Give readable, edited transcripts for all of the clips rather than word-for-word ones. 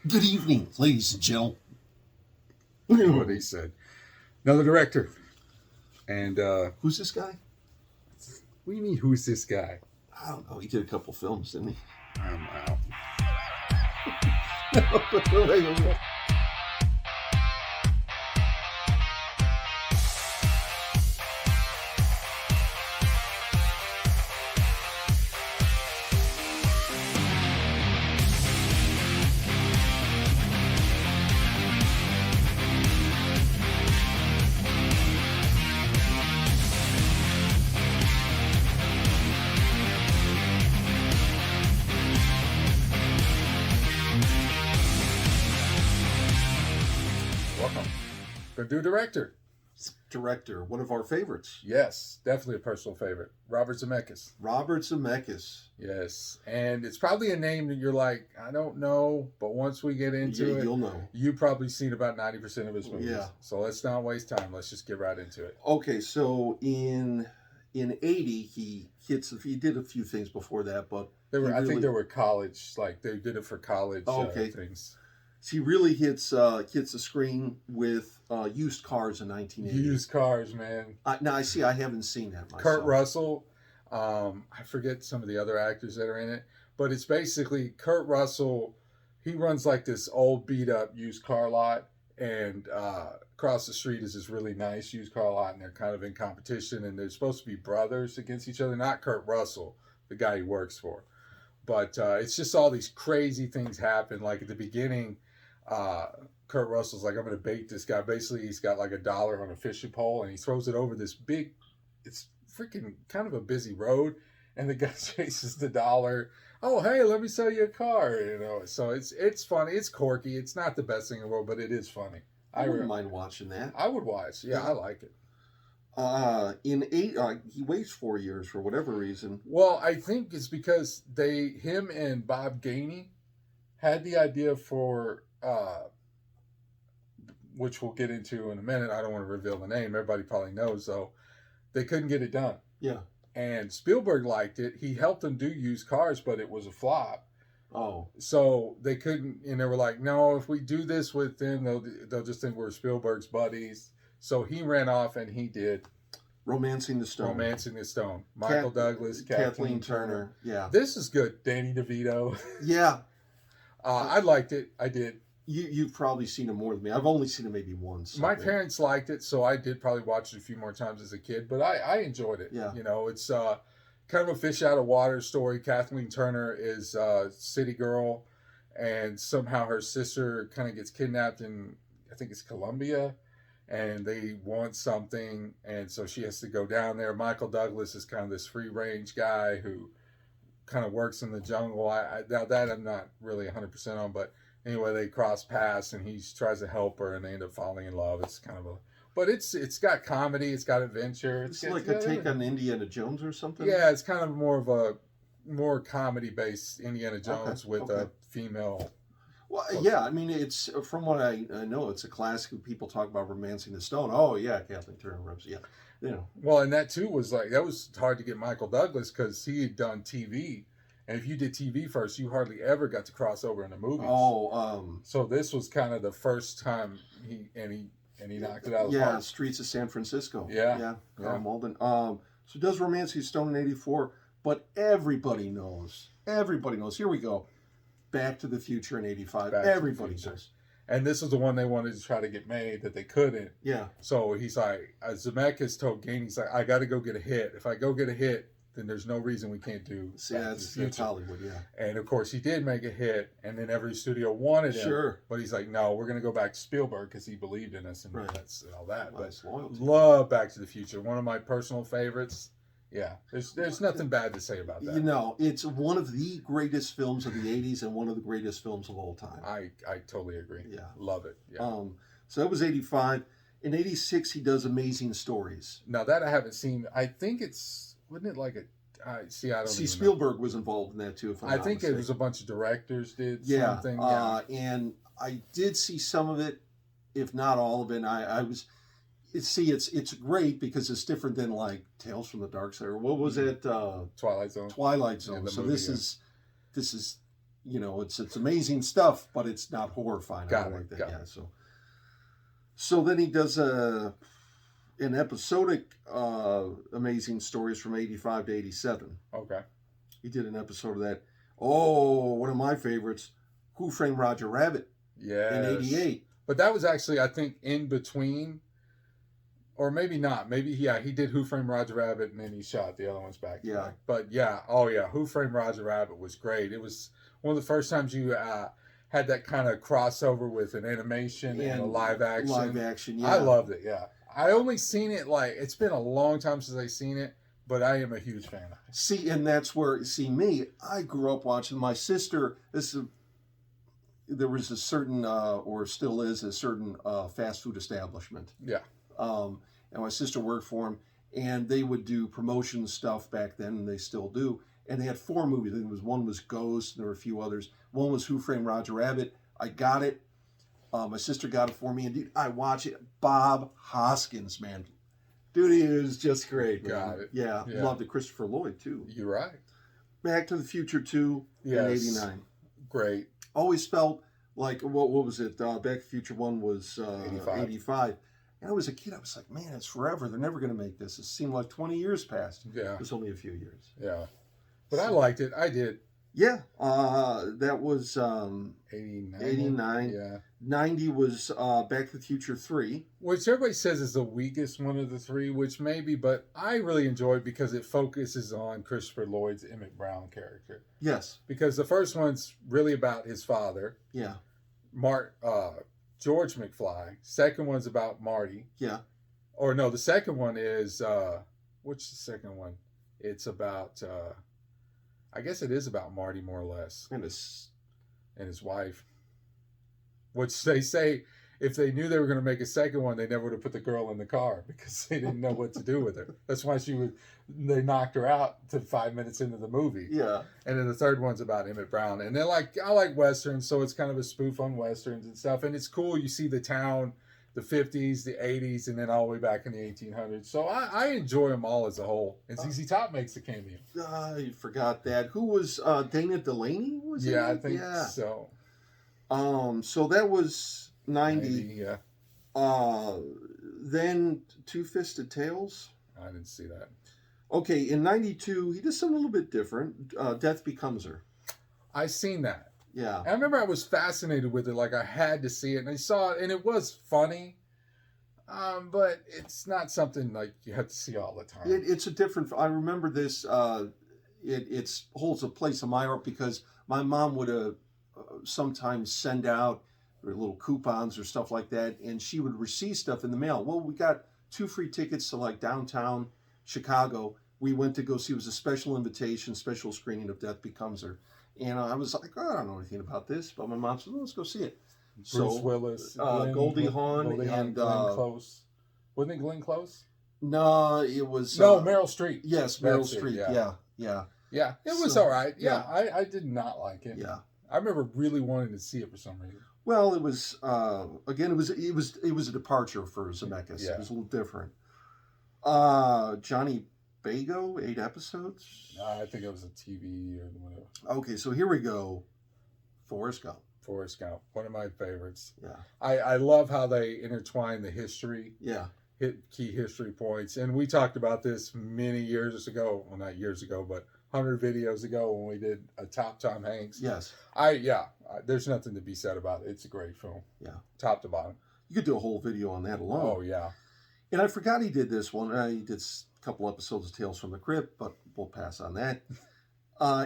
Good evening, ladies and gentlemen. What he said. Another director. And Who's this guy? what do you mean, who's this guy? I don't know. He did a couple films, didn't he? I'm out. Wait. Welcome. The new director. Director, one of our favorites. Yes, definitely a personal favorite. Robert Zemeckis. Robert Zemeckis. Yes. And it's probably a name that you're like, I don't know, but once we get into it, You'll know. you've probably seen about 90% of his movies. Yeah. So let's not waste time. Let's just get right into it. Okay, so in '80, he did a few things before that, but I think there were college, like they did it for college things. he really hits the screen with Used Cars in 1980. Used Cars, man. Now I see. I haven't seen that myself. Kurt Russell. I forget some of the other actors that are in it, but it's basically Kurt Russell. He runs like this old beat up used car lot, and across the street is this really nice used car lot, and they're kind of in competition, and they're supposed to be brothers against each other. Not Kurt Russell, the guy he works for, but it's just all these crazy things happen. Like at the beginning, Kurt Russell's like, I'm going to bait this guy. Basically, he's got like $1 on a fishing pole, and he throws it over this big, it's freaking kind of a busy road, and the guy chases the dollar. Oh, hey, let me sell you a car, So it's funny, it's quirky, it's not the best thing in the world, but it is funny. I wouldn't mind watching that. I would watch. Yeah, I like it. He waits 4 years for whatever reason. Well, I think it's because him and Bob Gainey had the idea for. Which we'll get into in a minute. I don't want to reveal the name. Everybody probably knows, though. They couldn't get it done. Yeah. And Spielberg liked it. He helped them do Used Cars, but it was a flop. Oh. So they couldn't, and they were like, no, if we do this with them, they'll just think we're Spielberg's buddies. So he ran off and he did Romancing the Stone. Michael Douglas, Kathleen Turner. Yeah. This is good. Danny DeVito. Yeah. I liked it. I did. You've probably seen it more than me. I've only seen it maybe once. My parents liked it, so I did probably watch it a few more times as a kid, but I enjoyed it. Yeah. It's kind of a fish out of water story. Kathleen Turner is a city girl, and somehow her sister kind of gets kidnapped in, I think it's Colombia, and they want something, and so she has to go down there. Michael Douglas is kind of this free-range guy who kind of works in the jungle. Now that I'm not really 100% on, but anyway, they cross paths, and he tries to help her, and they end up falling in love. It's kind of but it's got comedy, it's got adventure. It's like a take on Indiana Jones or something. Yeah, it's kind of more of a more comedy-based Indiana Jones with a female. Well, yeah, I mean, it's from what I know, it's a classic. People talk about Romancing the Stone. Oh yeah, Kathleen Turner, yeah, Well, and that too was hard to get Michael Douglas because he had done TV. And if you did TV first, you hardly ever got to cross over into movies. So this was kind of the first time he knocked it out of the park. Yeah, Streets of San Francisco. Yeah. Malden. So it does Romancing the Stone in '84, but everybody knows. Here we go. Back to the Future in '85. Everybody knows. And this is the one they wanted to try to get made that they couldn't. Yeah. So he's like, Zemeckis told Gainey, he's like, I got to go get a hit. If I go get a hit, then there's no reason we can't do. See, that's Hollywood, yeah. And of course, he did make a hit, and then every studio wanted him. Sure. But he's like, no, we're going to go back to Spielberg because he believed in us, and that's all that. Well, but love Back to the Future, one of my personal favorites. Yeah, there's nothing bad to say about that. It's one of the greatest films of the '80s and one of the greatest films of all time. I totally agree. Yeah, love it. Yeah. So that was '85. In '86, he does Amazing Stories. Now that I haven't seen, I think wasn't it like a. I don't see. Spielberg was involved in that too. If I'm not think mistaken. It was a bunch of directors did something. And I did see some of it, if not all of it. And I was. It's great because it's different than like Tales from the Dark Side or what was it? Twilight Zone. Twilight Zone. So this is it's amazing stuff, but it's not horrifying. I don't like that. Got Yeah. it. So then he does an episodic amazing stories from 85 to 87. Okay. He did an episode of that. Oh, one of my favorites, Who Framed Roger Rabbit Yes. in 88. But that was actually, I think, in between, or maybe not. Maybe, he did Who Framed Roger Rabbit, and then he shot the other ones back to Yeah. back. But Who Framed Roger Rabbit was great. It was one of the first times you had that kind of crossover with an animation and a live action. Live action, yeah. I loved it, yeah. I only seen it, it's been a long time since I seen it, but I am a huge fan of it. See, and that's where, me, I grew up watching my sister, there was a certain, or still is, a certain fast food establishment. Yeah. And my sister worked for him, and they would do promotion stuff back then, and they still do. And they had 4 movies. One was Ghost, and there were a few others. One was Who Framed Roger Rabbit. I got it. My sister got it for me, and I watch it. Bob Hoskins, man. Dude, he was just great. Got it. Yeah, loved it. Christopher Lloyd, too. You're right. Back to the Future 2 in 89. Great. Always felt like, what was it? Back to the Future 1 was 85. And I was a kid. I was like, man, it's forever. They're never going to make this. It seemed like 20 years passed. Yeah. It was only a few years. Yeah. But I liked it. I did. Yeah. That was 89. 89. Yeah. 90 was Back to the Future 3. Which everybody says is the weakest one of the 3, which maybe, but I really enjoy it because it focuses on Christopher Lloyd's Emmett Brown character. Yes. Because the first one's really about his father. Yeah. George McFly. Second one's about Marty. Yeah. Or no, the second one is, what's the second one? It's about, I guess it is about Marty more or less. And his wife. Which they say, if they knew they were going to make a second one, they never would have put the girl in the car because they didn't know what to do with her. That's why they knocked her out to 5 minutes into the movie. Yeah. And then the third one's about Emmett Brown. And I like Westerns, so it's kind of a spoof on Westerns and stuff. And it's cool. You see the town, the 50s, the 80s, and then all the way back in the 1800s. So I enjoy them all as a whole. And ZZ Top makes a cameo. I forgot that. Who was Dana Delaney? Was it? Yeah, I think so. So that was 90. Yeah. Then Two Fisted Tales. I didn't see that. Okay, in 92, he did something a little bit different. Death Becomes Her. I seen that. Yeah. I remember I was fascinated with it. Like, I had to see it. And I saw it, and it was funny. But it's not something like you have to see all the time. It's a different... I remember this. It holds a place in my heart because my mom would sometimes send out little coupons or stuff like that, and she would receive stuff in the mail. Well, we got 2 free tickets to downtown Chicago. We went to go see. It was a special invitation, special screening of Death Becomes Her. And I was like, I don't know anything about this. But my mom said, let's go see it. Bruce Willis. Goldie Hawn and Glenn Close. Wasn't it Glenn Close? No, it was... Meryl Streep. Yes, Meryl Streep. Yeah. Yeah, it was all right. Yeah, I did not like it. Yeah. I remember really wanting to see it for some reason. Well, it was again. It was a departure for Zemeckis. Yeah. It was a little different. Johnny Bago, 8 episodes. I think it was a TV or whatever. Okay, so here we go. Forrest Gump. Forrest Gump, one of my favorites. Yeah. I love how they intertwine the history. Yeah. Hit key history points, and we talked about this many years ago. Well, not years ago, but 100 videos ago when we did a top Tom Hanks. Yes. There's nothing to be said about it. It's a great film. Yeah. Top to bottom. You could do a whole video on that alone. Oh, yeah. And I forgot he did this one. He did a couple episodes of Tales from the Crypt, but we'll pass on that.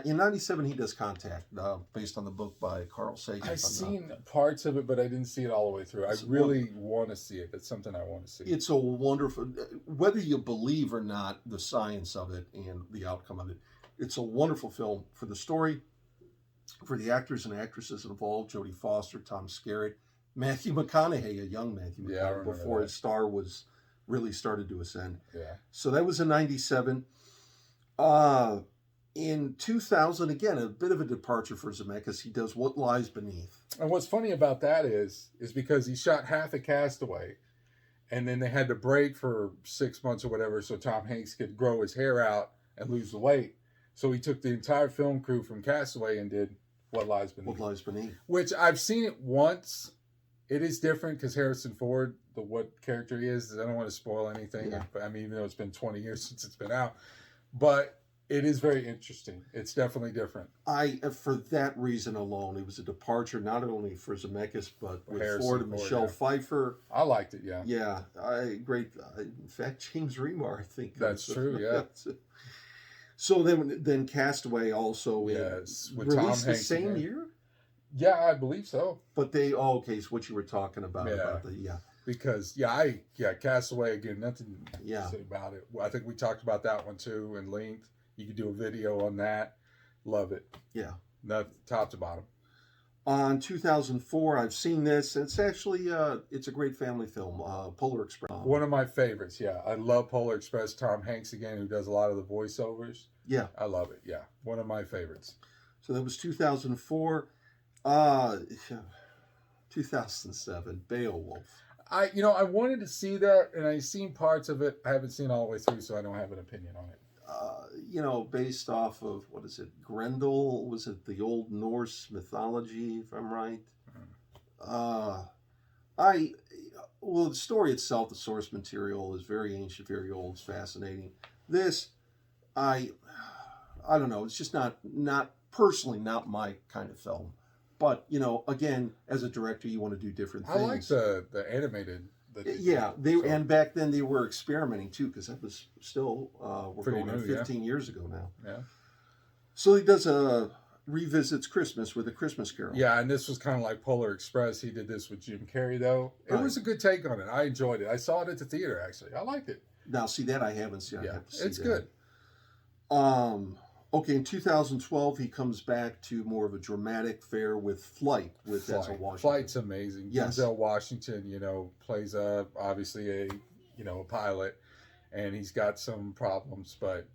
In 97, he does Contact, based on the book by Carl Sagan. I've seen parts of it, but I didn't see it all the way through. I really want to see it. That's something I want to see. It's a wonderful... Whether you believe or not the science of it and the outcome of it, it's a wonderful film for the story, for the actors and actresses involved, Jodie Foster, Tom Skerritt, Matthew McConaughey, a young Matthew McConaughey, before his star was really started to ascend. Yeah. So that was in 97. In 2000, again, a bit of a departure for Zemeckis. He does What Lies Beneath. And what's funny about that is because he shot half of Castaway, and then they had to break for 6 months or whatever so Tom Hanks could grow his hair out and lose the weight. So he took the entire film crew from Castaway and did What Lies What Beneath. Lies Beneath. Which I've seen it once. It is different because Harrison Ford, what character he is, I don't want to spoil anything. Yeah. I mean, even though it's been 20 years since it's been out. But it is very interesting. It's definitely different. For that reason alone, it was a departure not only for Zemeckis but with Harrison Ford and Ford, Michelle yeah. Pfeiffer. I liked it, yeah. Yeah, great. In fact, James Remar, I think. That's true, yeah. So then Castaway also Yes, with released Tom the Hanks same again. year. Yeah, I believe so. But okay, so what you were talking about the Because Castaway again, nothing to say about it. I think we talked about that one too in length. You could do a video on that. Love it. Yeah. Not top to bottom. On 2004, I've seen this. It's actually it's a great family film. Polar Express. One of my favorites. Yeah, I love Polar Express. Tom Hanks again, who does a lot of the voiceovers. Yeah, I love it. Yeah, one of my favorites. So that was 2004. 2007, Beowulf. I wanted to see that, and I've seen parts of it. I haven't seen it all the way through, so I don't have an opinion on it. Based off of, what is it, Grendel? Was it the old Norse mythology, if I'm right? The story itself, the source material is very ancient, very old, it's fascinating. This, I don't know, it's just not personally not my kind of film. But, again, as a director, you want to do different things. I like the animated. And back then they were experimenting too, because that was still we're pretty going on 15 years ago now. Yeah. So he does revisits Christmas with A Christmas Carol. Yeah, and this was kind of like Polar Express. He did this with Jim Carrey, though. It was a good take on it. I enjoyed it. I saw it at the theater, actually. I liked it. Now, see that I haven't seen. Yeah, I have to see it's that. good. Okay, in 2012, he comes back to more of a dramatic fare with Flight with Denzel Washington. Flight's amazing. Yes. Denzel Washington, plays obviously a pilot, and he's got some problems, but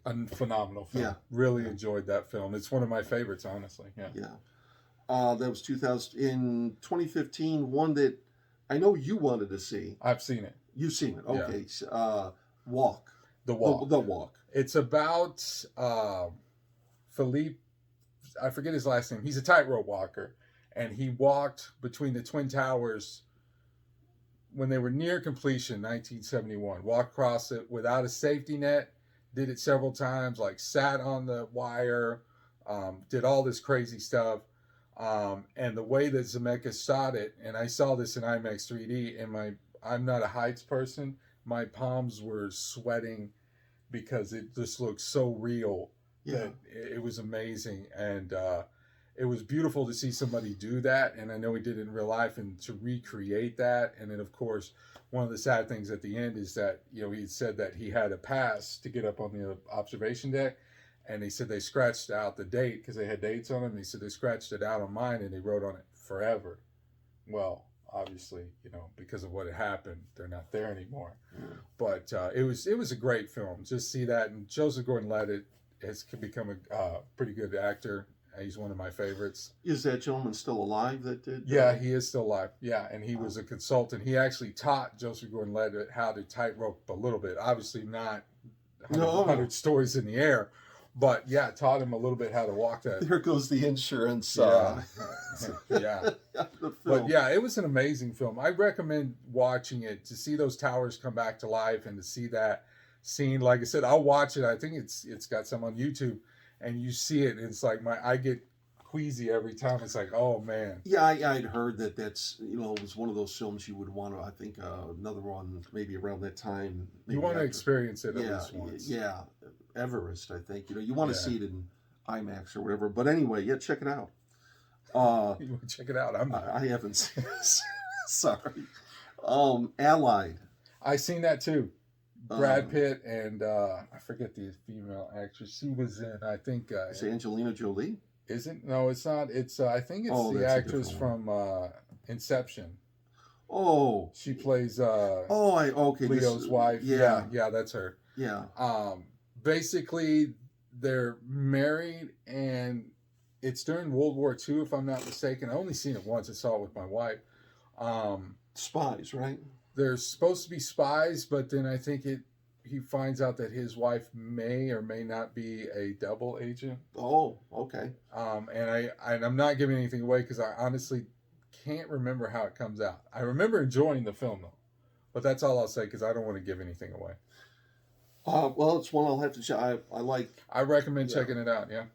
a phenomenal film. Yeah. Really enjoyed that film. It's one of my favorites, honestly. Yeah. Yeah. That was 2000. In 2015, one that I know you wanted to see. I've seen it. You've seen it. Okay. Yeah. Walk. The Walk. The Walk. It's about Philippe, I forget his last name. He's a tightrope walker, and he walked between the Twin Towers when they were near completion, 1971. Walked across it without a safety net, did it several times, like sat on the wire, did all this crazy stuff. And the way that Zemeckis shot it, and I saw this in IMAX 3D, and I'm not a heights person, my palms were sweating because it just looked so real that it was amazing. And it was beautiful to see somebody do that. And I know he did it in real life, and to recreate that. And then, of course, one of the sad things at the end is that, he said that he had a pass to get up on the observation deck. And he said they scratched out the date because they had dates on them. And he said they scratched it out on mine, and they wrote on it forever. Well, obviously, because of what had happened, they're not there anymore. Yeah. But it was a great film. Just see that, and Joseph Gordon-Levitt has become a pretty good actor. He's one of my favorites. Is that gentleman still alive that did? Yeah, he is still alive. Yeah, and he was a consultant. He actually taught Joseph Gordon-Levitt how to tightrope a little bit. Obviously not 100 stories in the air. But yeah, taught him a little bit how to walk that. There goes the insurance. Yeah. But yeah, it was an amazing film. I recommend watching it to see those towers come back to life and to see that scene. Like I said, I'll watch it. I think it's got some on YouTube, and you see it. And it's like I get queasy every time. It's like, oh man. Yeah, I'd heard that's it was one of those films you would want to. I think another one maybe around that time. You want to experience it at least once. Yeah. Everest, I think. You want to see it in IMAX or whatever. But anyway, check it out. You want to check it out? I haven't seen it. Sorry. Allied. I seen that too. Brad Pitt and I forget the female actress. She was in, I think. Is it Angelina Jolie? Isn't? No, it's not. It's I think it's the actress from Inception. Oh. She plays Leo's wife. Yeah, that's her. Yeah. Basically, they're married, and it's during World War II, if I'm not mistaken. I only seen it once. I saw it with my wife. Spies, right? They're supposed to be spies, but then I think he finds out that his wife may or may not be a double agent. Oh, okay. And I'm not giving anything away because I honestly can't remember how it comes out. I remember enjoying the film though, but that's all I'll say because I don't want to give anything away. Well, it's one I'll have to check. I like. I recommend checking it out. Yeah.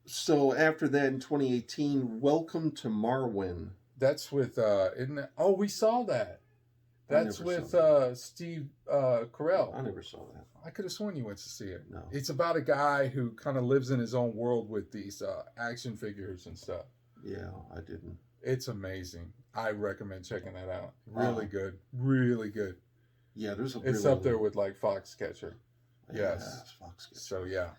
So after that, in 2018, Welcome to Marwin. That's with isn't it? Oh, we saw that. That's with Steve Carell. I never saw that. I could have sworn you went to see it. No. It's about a guy who kind of lives in his own world with these action figures and stuff. Yeah, I didn't. It's amazing. I recommend checking that out. Really good. Really good. Yeah, there's a. It's up there with like Foxcatcher. Yes. Foxcatcher. So yeah,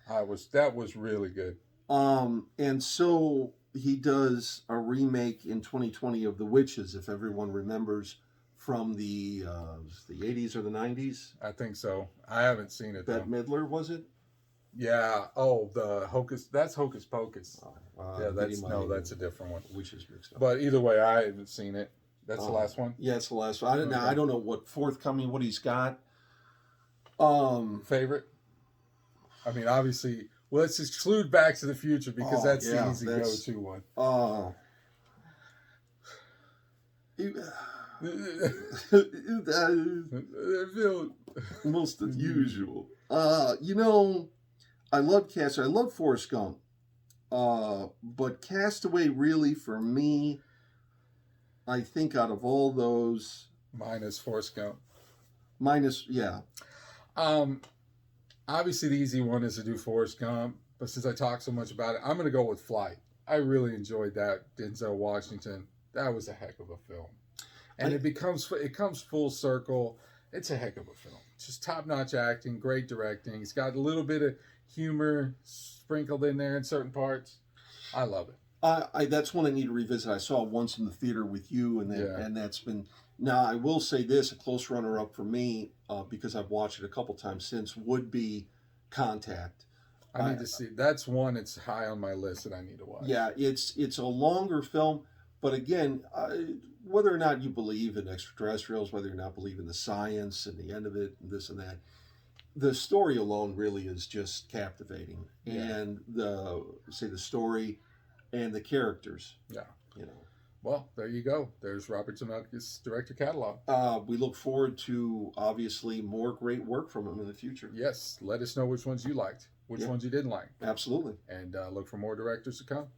that was really good. And so he does a remake in 2020 of The Witches, if everyone remembers, from the 80s or the 90s. I think so. I haven't seen it though. Bette Midler, was it? Yeah. Oh, the Hocus. That's Hocus Pocus. Yeah, that's a different one. Witches mixed up. But either way, I haven't seen it. That's the last one. Yeah, it's the last one. I don't know what forthcoming, what he's got. Favorite? I mean, obviously, well, let's exclude Back to the Future because that's the easy go-to one. Most unusual. I love Castaway. I love Forrest Gump. But Castaway really, for me, I think out of all those, minus Forrest Gump. Yeah. Obviously the easy one is to do Forrest Gump, but since I talk so much about it, I'm going to go with Flight. I really enjoyed that. Denzel Washington. That was a heck of a film. And it comes full circle. It's a heck of a film. Just top-notch acting, great directing. It's got a little bit of humor sprinkled in there in certain parts. I love it. That's one I need to revisit. I saw it once in the theater with you, and that's been. Now I will say this: a close runner-up for me, because I've watched it a couple times since, would be Contact. I need to see. That's one. It's high on my list that I need to watch. Yeah, it's a longer film, but again, whether or not you believe in extraterrestrials, whether or not believe in the science and the end of it, and this and that, the story alone really is just captivating, and the story and the characters. Yeah, Well, there you go. There's Robert Zemeckis' director catalog. We look forward to obviously more great work from him in the future. Yes, let us know which ones you liked, which ones you didn't like. Absolutely, and look for more directors to come.